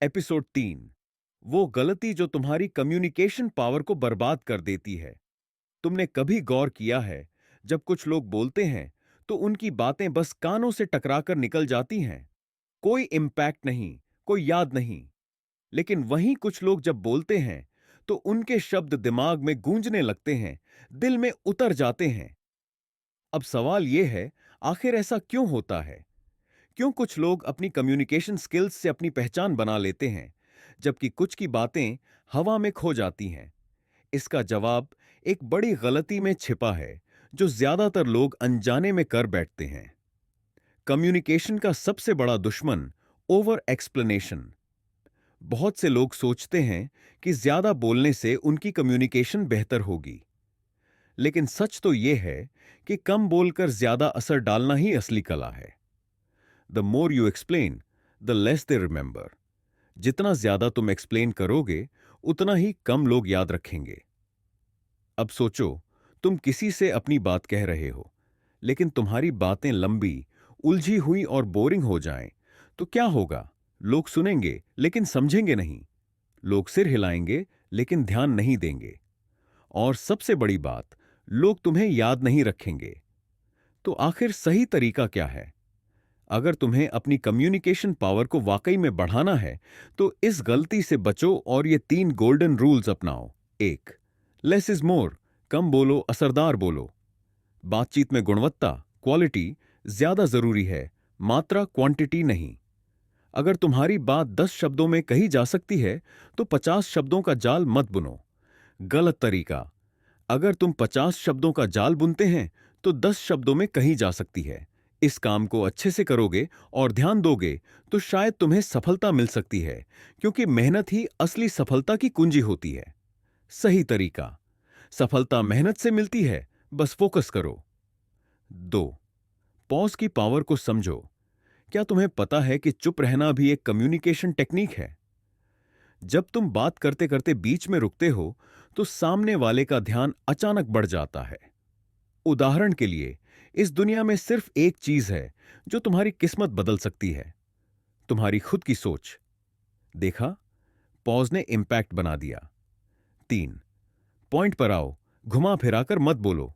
Episode 3। वो गलती जो तुम्हारी कम्युनिकेशन पावर को बर्बाद कर देती है। तुमने कभी गौर किया है, जब कुछ लोग बोलते हैं तो उनकी बातें बस कानों से टकराकर निकल जाती हैं। कोई इंपैक्ट नहीं, कोई याद नहीं। लेकिन वहीं कुछ लोग जब बोलते हैं तो उनके शब्द दिमाग में गूंजने लगते हैं, दिल में उतर जाते हैं। अब सवाल यह है, आखिर ऐसा क्यों होता है? क्यों कुछ लोग अपनी कम्युनिकेशन स्किल्स से अपनी पहचान बना लेते हैं, जबकि कुछ की बातें हवा में खो जाती हैं? इसका जवाब एक बड़ी गलती में छिपा है, जो ज्यादातर लोग अनजाने में कर बैठते हैं। कम्युनिकेशन का सबसे बड़ा दुश्मन ओवर एक्सप्लेनेशन। बहुत से लोग सोचते हैं कि ज्यादा बोलने से उनकी कम्युनिकेशन बेहतर होगी, लेकिन सच तो यह है कि कम बोलकर ज्यादा असर डालना ही असली कला है। The more you explain, the less they remember. जितना ज्यादा तुम एक्सप्लेन करोगे, उतना ही कम लोग याद रखेंगे। अब सोचो, तुम किसी से अपनी बात कह रहे हो, लेकिन तुम्हारी बातें लंबी, उलझी हुई और बोरिंग हो जाएं, तो क्या होगा? लोग सुनेंगे लेकिन समझेंगे नहीं। लोग सिर हिलाएंगे लेकिन ध्यान नहीं देंगे। और सबसे बड़ी बात, लोग तुम्हें याद नहीं रखेंगे। तो आखिर सही तरीका क्या है? अगर तुम्हें अपनी कम्युनिकेशन पावर को वाकई में बढ़ाना है, तो इस गलती से बचो और ये 3 गोल्डन रूल्स अपनाओ। 1, लेस इज मोर। कम बोलो, असरदार बोलो। बातचीत में गुणवत्ता, क्वालिटी ज्यादा जरूरी है, मात्रा, क्वांटिटी नहीं। अगर तुम्हारी बात 10 शब्दों में कही जा सकती है, तो 50 शब्दों का जाल मत बुनो। गलत तरीका। अगर तुम 50 शब्दों का जाल बुनते हैं, तो 10 शब्दों में कही जा सकती है। इस काम को अच्छे से करोगे और ध्यान दोगे, तो शायद तुम्हें सफलता मिल सकती है, क्योंकि मेहनत ही असली सफलता की कुंजी होती है। सही तरीका। सफलता मेहनत से मिलती है, बस फोकस करो। 2, पॉज की पावर को समझो। क्या तुम्हें पता है कि चुप रहना भी एक कम्युनिकेशन टेक्निक है? जब तुम बात करते करते बीच में रुकते हो, तो सामने वाले का ध्यान अचानक बढ़ जाता है। उदाहरण के लिए, इस दुनिया में सिर्फ एक चीज है जो तुम्हारी किस्मत बदल सकती है, तुम्हारी खुद की सोच। देखा, पॉज ने इंपैक्ट बना दिया। 3, पॉइंट पर आओ, घुमा फिराकर मत बोलो।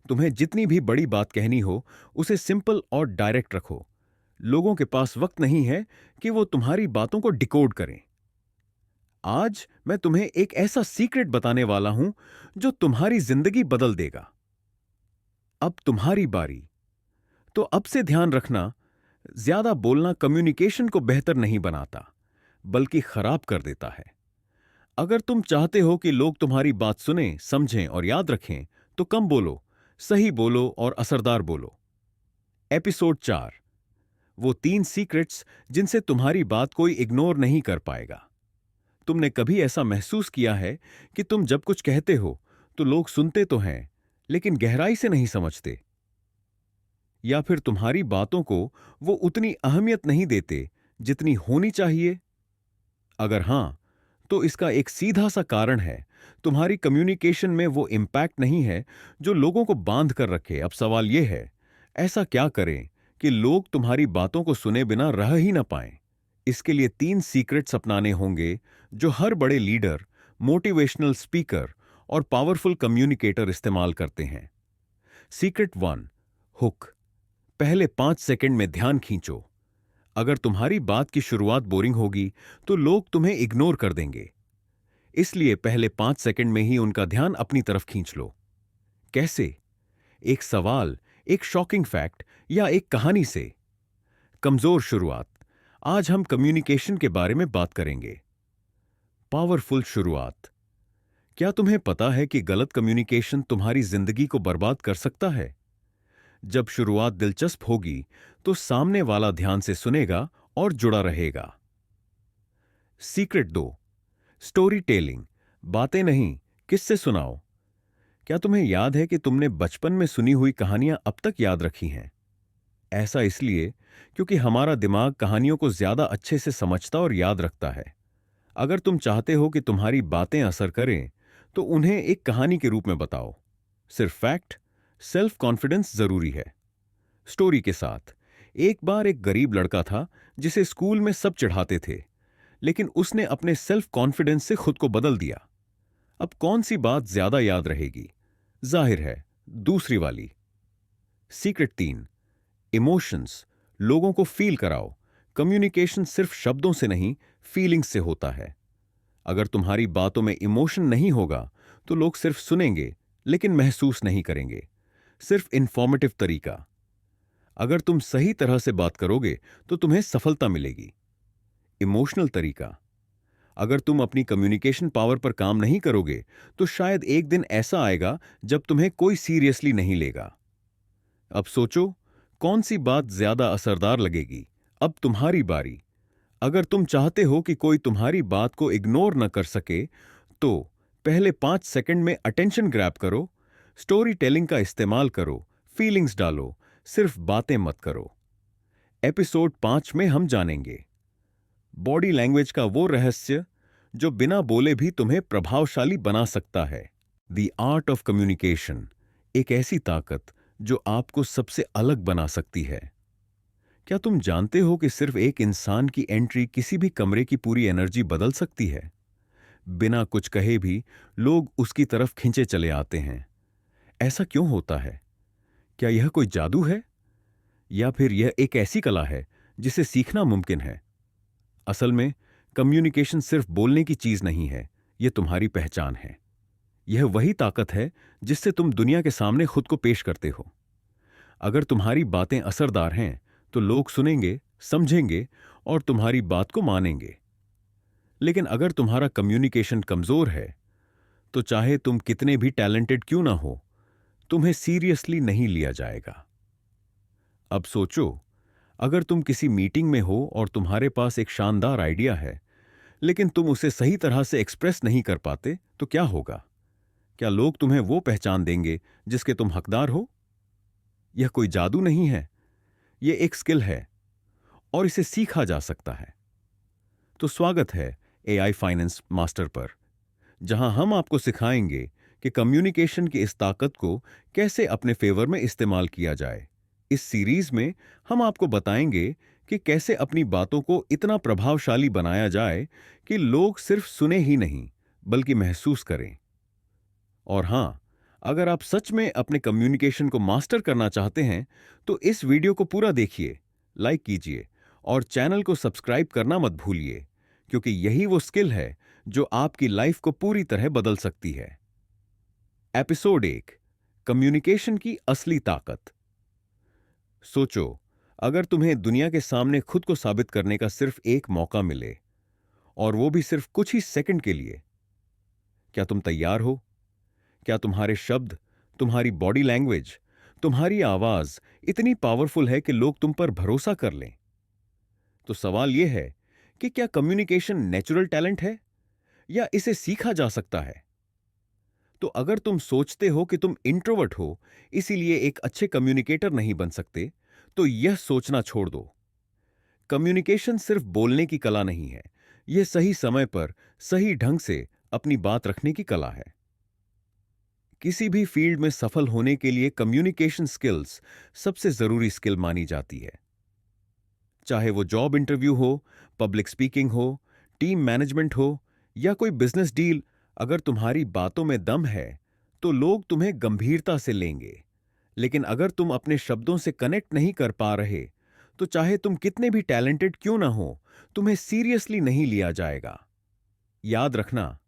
तुम्हें जितनी भी बड़ी बात कहनी हो, उसे सिंपल और डायरेक्ट रखो। लोगों के पास वक्त नहीं है कि वो तुम्हारी बातों को डिकोड करें। आज मैं तुम्हें एक ऐसा सीक्रेट बताने वाला हूं जो तुम्हारी जिंदगी बदल देगा। अब तुम्हारी बारी। तो अब से ध्यान रखना, ज्यादा बोलना कम्युनिकेशन को बेहतर नहीं बनाता, बल्कि खराब कर देता है। अगर तुम चाहते हो कि लोग तुम्हारी बात सुनें, समझें और याद रखें, तो कम बोलो, सही बोलो और असरदार बोलो। एपिसोड 4। वो 3 सीक्रेट्स जिनसे तुम्हारी बात कोई इग्नोर नहीं कर पाएगा। तुमने कभी ऐसा महसूस किया है कि तुम जब कुछ कहते हो, तो लोग सुनते तो हैं, लेकिन गहराई से नहीं समझते? या फिर तुम्हारी बातों को वो उतनी अहमियत नहीं देते जितनी होनी चाहिए? अगर हां, तो इसका एक सीधा सा कारण है, तुम्हारी कम्युनिकेशन में वो इंपैक्ट नहीं है जो लोगों को बांध कर रखे। अब सवाल यह है, ऐसा क्या करें कि लोग तुम्हारी बातों को सुने बिना रह ही ना पाएं? इसके लिए 3 सीक्रेट्स अपनाने होंगे, जो हर बड़े लीडर, मोटिवेशनल स्पीकर और पावरफुल कम्युनिकेटर इस्तेमाल करते हैं। Secret 1, hook. पहले 5 सेकंड में ध्यान खींचो। अगर तुम्हारी बात की शुरुआत बोरिंग होगी, तो लोग तुम्हें इग्नोर कर देंगे। इसलिए पहले 5 सेकंड में ही उनका ध्यान अपनी तरफ खींच लो। कैसे? एक सवाल, एक शॉकिंग फैक्ट या एक कहानी से। कमजोर शुरुआत। आज हम कम्युनिकेशन के बारे में बात करेंगे। पावरफुल शुरुआत। क्या तुम्हें पता है कि गलत कम्युनिकेशन तुम्हारी जिंदगी को बर्बाद कर सकता है? जब शुरुआत दिलचस्प होगी, तो सामने वाला ध्यान से सुनेगा और जुड़ा रहेगा। Secret 2, story telling. बातें नहीं, किस्से सुनाओ। क्या तुम्हें याद है कि तुमने बचपन में सुनी हुई कहानियां अब तक याद रखी हैं? ऐसा इसलिए क्योंकि हमारा दिमाग कहानियों को ज्यादा अच्छे से समझता और याद रखता है। अगर तुम चाहते हो कि तुम्हारी बातें असर करें, तो उन्हें एक कहानी के रूप में बताओ। सिर्फ फैक्ट, सेल्फ कॉन्फिडेंस जरूरी है। स्टोरी के साथ। एक बार एक गरीब लड़का था, जिसे स्कूल में सब चिढ़ाते थे, लेकिन उसने अपने सेल्फ कॉन्फिडेंस से खुद को बदल दिया। अब कौन सी बात ज्यादा याद रहेगी? जाहिर है, दूसरी वाली। Secret 3, emotions. लोगों को फील कराओ। कम्युनिकेशन सिर्फ शब्दों से नहीं, फीलिंग्स से होता है। अगर तुम्हारी बातों में इमोशन नहीं होगा तो लोग सिर्फ सुनेंगे लेकिन महसूस नहीं करेंगे। सिर्फ इंफॉर्मेटिव तरीका। अगर तुम सही तरह से बात करोगे तो तुम्हें सफलता मिलेगी। इमोशनल तरीका। अगर तुम अपनी कम्युनिकेशन पावर पर काम नहीं करोगे तो शायद एक दिन ऐसा आएगा जब तुम्हें कोई सीरियसली नहीं लेगा। अब सोचो, कौन सी बात ज्यादा असरदार लगेगी? अब तुम्हारी बारी। अगर तुम चाहते हो कि कोई तुम्हारी बात को इग्नोर न कर सके तो पहले 5 सेकंड में अटेंशन ग्रैब करो। स्टोरी टेलिंग का इस्तेमाल करो, फीलिंग्स डालो, सिर्फ बातें मत करो। एपिसोड 5 में हम जानेंगे बॉडी लैंग्वेज का वो रहस्य जो बिना बोले भी तुम्हें प्रभावशाली बना सकता है। द आर्ट ऑफ कम्युनिकेशन, एक ऐसी ताकत जो आपको सबसे अलग बना सकती है। क्या तुम जानते हो कि सिर्फ एक इंसान की एंट्री किसी भी कमरे की पूरी एनर्जी बदल सकती है? बिना कुछ कहे भी लोग उसकी तरफ खींचे चले आते हैं। ऐसा क्यों होता है? क्या यह कोई जादू है या फिर यह एक ऐसी कला है जिसे सीखना मुमकिन है? असल में कम्युनिकेशन सिर्फ बोलने की चीज नहीं है, यह तुम्हारी पहचान है। यह वही ताकत है जिससे तुम दुनिया के सामने खुद को पेश करते हो। अगर तुम्हारी बातें असरदार हैं तो लोग सुनेंगे, समझेंगे और तुम्हारी बात को मानेंगे। लेकिन अगर तुम्हारा कम्युनिकेशन कमजोर है तो चाहे तुम कितने भी टैलेंटेड क्यों ना हो, तुम्हें सीरियसली नहीं लिया जाएगा। अब सोचो, अगर तुम किसी मीटिंग में हो और तुम्हारे पास एक शानदार आइडिया है लेकिन तुम उसे सही तरह से एक्सप्रेस नहीं कर पाते तो क्या होगा? क्या लोग तुम्हें वो पहचान देंगे जिसके तुम हकदार हो? यह कोई जादू नहीं है, यह एक स्किल है और इसे सीखा जा सकता है। तो स्वागत है एआई फाइनेंस मास्टर पर, जहां हम आपको सिखाएंगे कि कम्युनिकेशन की इस ताकत को कैसे अपने फेवर में इस्तेमाल किया जाए। इस सीरीज में हम आपको बताएंगे कि कैसे अपनी बातों को इतना प्रभावशाली बनाया जाए कि लोग सिर्फ सुने ही नहीं बल्कि महसूस करें। और हां, अगर आप सच में अपने कम्युनिकेशन को मास्टर करना चाहते हैं तो इस वीडियो को पूरा देखिए, लाइक कीजिए और चैनल को सब्सक्राइब करना मत भूलिए, क्योंकि यही वो स्किल है जो आपकी लाइफ को पूरी तरह बदल सकती है। एपिसोड 1, कम्युनिकेशन की असली ताकत। सोचो, अगर तुम्हें दुनिया के सामने खुद को साबित करने का सिर्फ एक मौका मिले, और वो भी सिर्फ कुछ ही सेकंड के लिए, क्या तुम तैयार हो? क्या तुम्हारे शब्द, तुम्हारी बॉडी लैंग्वेज, तुम्हारी आवाज इतनी पावरफुल है कि लोग तुम पर भरोसा कर लें? तो सवाल यह है कि क्या कम्युनिकेशन नेचुरल टैलेंट है या इसे सीखा जा सकता है? तो अगर तुम सोचते हो कि तुम इंट्रोवर्ट हो, इसीलिए एक अच्छे कम्युनिकेटर नहीं बन सकते, तो यह सोचना छोड़ दो। कम्युनिकेशन सिर्फ बोलने की कला नहीं है, यह सही समय पर सही ढंग से अपनी बात रखने की कला है। किसी भी फील्ड में सफल होने के लिए कम्युनिकेशन स्किल्स सबसे जरूरी स्किल मानी जाती है। चाहे वो जॉब इंटरव्यू हो, पब्लिक स्पीकिंग हो, टीम मैनेजमेंट हो या कोई बिजनेस डील, अगर तुम्हारी बातों में दम है तो लोग तुम्हें गंभीरता से लेंगे। लेकिन अगर तुम अपने शब्दों से कनेक्ट नहीं कर पा रहे तो चाहे तुम कितने भी टैलेंटेड क्यों ना हो, तुम्हें सीरियसली नहीं लिया जाएगा। याद रखना,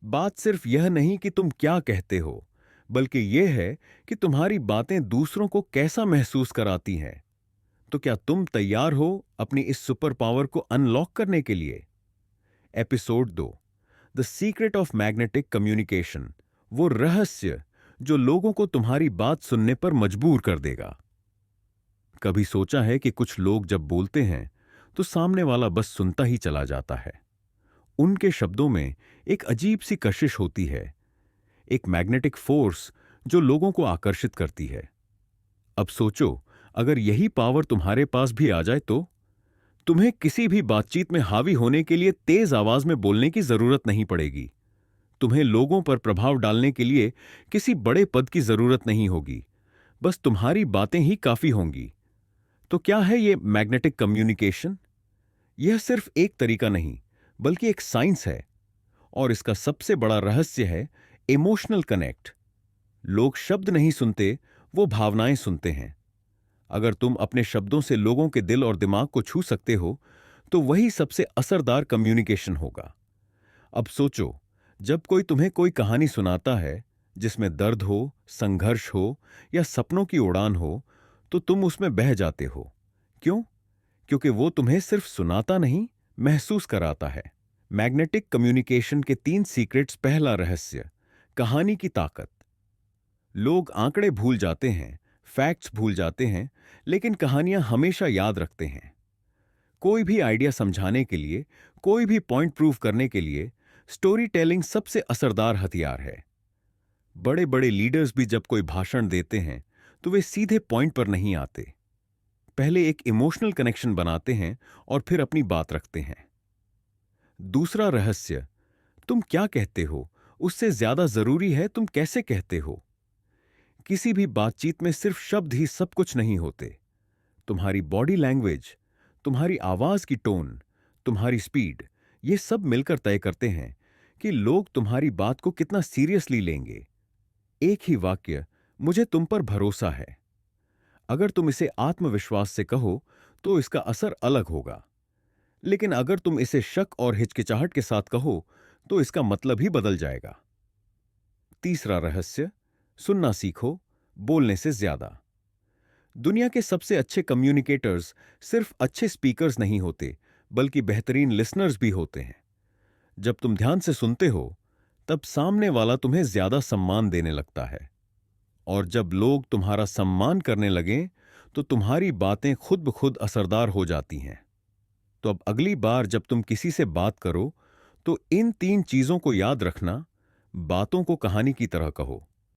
बात सिर्फ यह नहीं कि तुम क्या कहते हो, बल्कि यह है कि तुम्हारी बातें दूसरों को कैसा महसूस कराती हैं। तो क्या तुम तैयार हो अपनी इस सुपर पावर को अनलॉक करने के लिए? Episode 2, the secret of magnetic communication, वो रहस्य जो लोगों को तुम्हारी बात सुनने पर मजबूर कर देगा। कभी सोचा है कि कुछ लोग जब बोलते हैं तो सामने वाला बस सुनता ही चला जाता है। उनके शब्दों में एक अजीब सी कशिश होती है, एक मैग्नेटिक फोर्स जो लोगों को आकर्षित करती है। अब सोचो, अगर यही पावर तुम्हारे पास भी आ जाए तो तुम्हें किसी भी बातचीत में हावी होने के लिए तेज आवाज में बोलने की जरूरत नहीं पड़ेगी। तुम्हें लोगों पर प्रभाव डालने के लिए किसी बड़े पद की जरूरत नहीं होगी, बस तुम्हारी बातें ही काफी होंगी। तो क्या है यह मैग्नेटिक कम्युनिकेशन? यह सिर्फ एक तरीका नहीं, बल्कि एक साइंस है। और इसका सबसे बड़ा रहस्य है इमोशनल कनेक्ट। लोग शब्द नहीं सुनते, वो भावनाएं सुनते हैं। अगर तुम अपने शब्दों से लोगों के दिल और दिमाग को छू सकते हो, तो वही सबसे असरदार कम्युनिकेशन होगा। अब सोचो, जब कोई तुम्हें कोई कहानी सुनाता है जिसमें दर्द हो, संघर्ष हो या सपनों की उड़ान हो, तो तुम उसमें बह जाते हो। क्यों? क्योंकि वो तुम्हें सिर्फ सुनाता नहीं, महसूस कराता है। मैग्नेटिक कम्युनिकेशन के 3 सीक्रेट्स। पहला रहस्य, कहानी की ताकत। लोग आंकड़े भूल जाते हैं, फैक्ट्स भूल जाते हैं, लेकिन कहानियां हमेशा याद रखते हैं। कोई भी आइडिया समझाने के लिए, कोई भी पॉइंट प्रूव करने के लिए स्टोरी टेलिंग सबसे असरदार हथियार है। बड़े बड़े लीडर्स भी जब कोई भाषण देते हैं तो वे सीधे पॉइंट पर नहीं आते। पहले एक इमोशनल कनेक्शन बनाते हैं और फिर अपनी बात रखते हैं। दूसरा रहस्य, तुम क्या कहते हो उससे ज्यादा जरूरी है तुम कैसे कहते हो। किसी भी बातचीत में सिर्फ शब्द ही सब कुछ नहीं होते। तुम्हारी बॉडी लैंग्वेज, तुम्हारी आवाज की टोन, तुम्हारी स्पीड, ये सब मिलकर तय करते हैं कि लोग तुम्हारी बात को कितना सीरियसली लेंगे। एक ही वाक्य, मुझे तुम पर भरोसा है, अगर तुम इसे आत्मविश्वास से कहो तो इसका असर अलग होगा। लेकिन अगर तुम इसे शक और हिचकिचाहट के साथ कहो तो इसका मतलब ही बदल जाएगा। तीसरा रहस्य, सुनना सीखो, बोलने से ज्यादा। दुनिया के सबसे अच्छे कम्युनिकेटर्स सिर्फ अच्छे स्पीकर्स नहीं होते, बल्कि बेहतरीन लिसनर्स भी होते हैं। जब तुम ध्यान से सुनते हो, तब सामने वाला तुम्हें ज्यादा सम्मान देने लगता है। और जब लोग तुम्हारा सम्मान करने लगें, तो तुम्हारी बातें खुद ब खुद असरदार हो जाती हैं। तो अब अगली बार जब तुम किसी से बात करो, तो इन 3 चीजों को याद रखना। बातों को कहानी की तरह कहो,